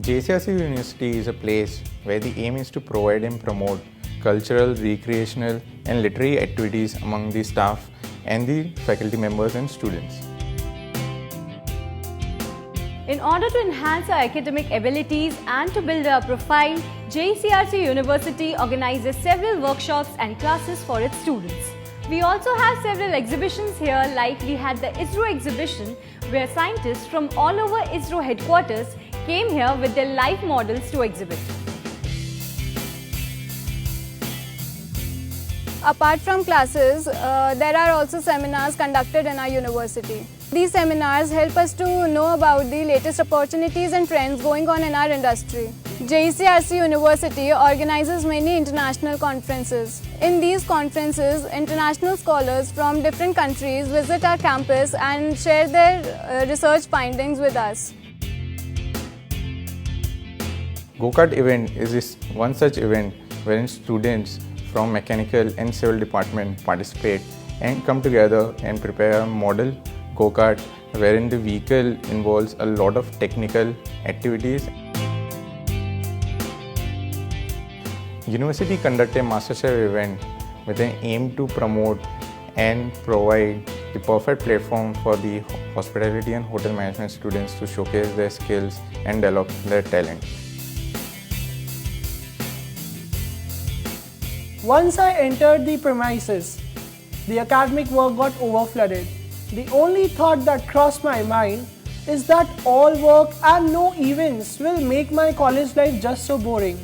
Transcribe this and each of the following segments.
JCRC University is a place where the aim is to provide and promote cultural, recreational and literary activities among the staff and the faculty members and students. In order to enhance our academic abilities and to build our profile, JCRC University organizes several workshops and classes for its students. We also have several exhibitions here, like we had the ISRO exhibition where scientists from all over ISRO headquarters came here with their live models to exhibit. Apart from classes, there are also seminars conducted in our university. These seminars help us to know about the latest opportunities and trends going on in our industry. JCRC University organizes many international conferences. In these conferences, international scholars from different countries visit our campus and share their research findings with us. Go-kart event is one such event wherein students from mechanical and civil department participate and come together and prepare a model go-kart wherein the vehicle involves a lot of technical activities. University conducts a MasterChef event with an aim to promote and provide the perfect platform for the hospitality and hotel management students to showcase their skills and develop their talent. Once I entered the premises, the academic work got overflooded. The only thought that crossed my mind is that all work and no events will make my college life just so boring.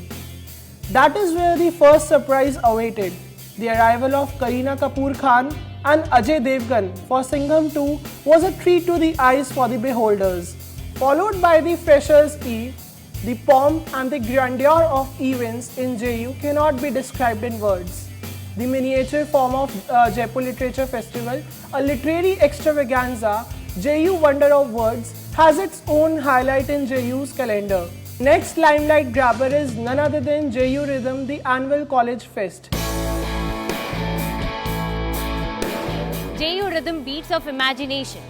That is where the first surprise awaited. The arrival of Kareena Kapoor Khan and Ajay Devgan for Singham 2 was a treat to the eyes for the beholders. Followed by the Freshers' Eve, the pomp and the grandeur of events in JU cannot be described in words. The miniature form of Jaipur Literature Festival, a literary extravaganza, JU Wonder of Words, has its own highlight in JU's calendar. Next limelight grabber is none other than JU Rhythm, the annual college fest. JU Rhythm Beats of Imagination.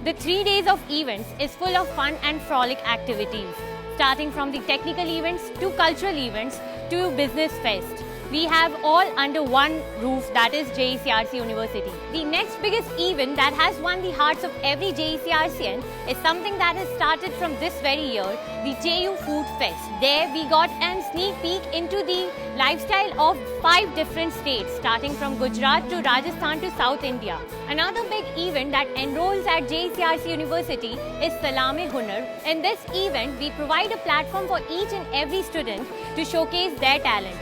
The 3 days of events is full of fun and frolic activities, starting from the technical events to cultural events to business fest. We have all under one roof, that is JCRC University. The next biggest event that has won the hearts of every JCRCian is something that has started from this very year, the JU Food Fest. There we got a sneak peek into the lifestyle of 5 different states, starting from Gujarat to Rajasthan to South India. Another big event that enrolls at JCRC University is Salam-e-Hunar. In this event, we provide a platform for each and every student to showcase their talent.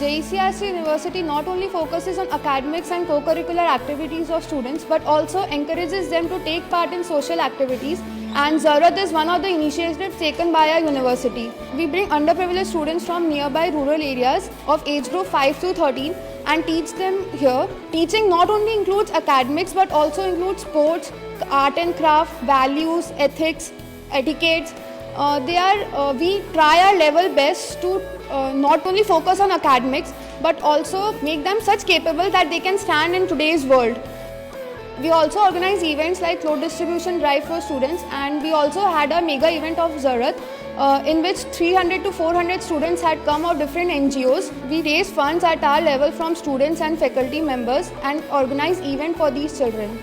JCRC University not only focuses on academics and co-curricular activities of students but also encourages them to take part in social activities, and Zarurat is one of the initiatives taken by our university. We bring underprivileged students from nearby rural areas of age group 5 to 13 and teach them here. Teaching not only includes academics but also includes sports, art and craft, values, ethics, etiquettes. We try our level best to not only focus on academics but also make them such capable that they can stand in today's world. We also organize events like clothes distribution drive for students, and we also had a mega event of Zarurat in which 300 to 400 students had come of different NGOs. We raise funds at our level from students and faculty members and organize events for these children.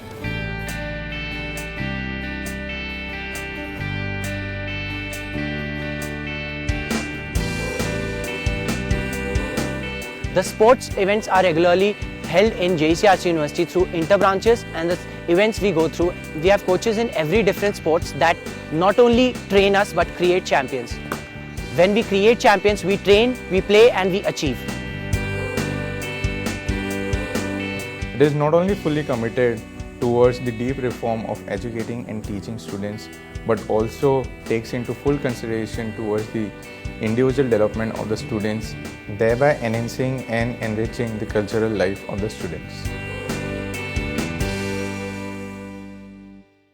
The sports events are regularly held in JCRC University through inter-branches, and the events we go through, we have coaches in every different sports that not only train us but create champions. When we create champions, we train, we play and we achieve. It is not only fully committed towards the deep reform of educating and teaching students, but also takes into full consideration towards the individual development of the students, thereby enhancing and enriching the cultural life of the students.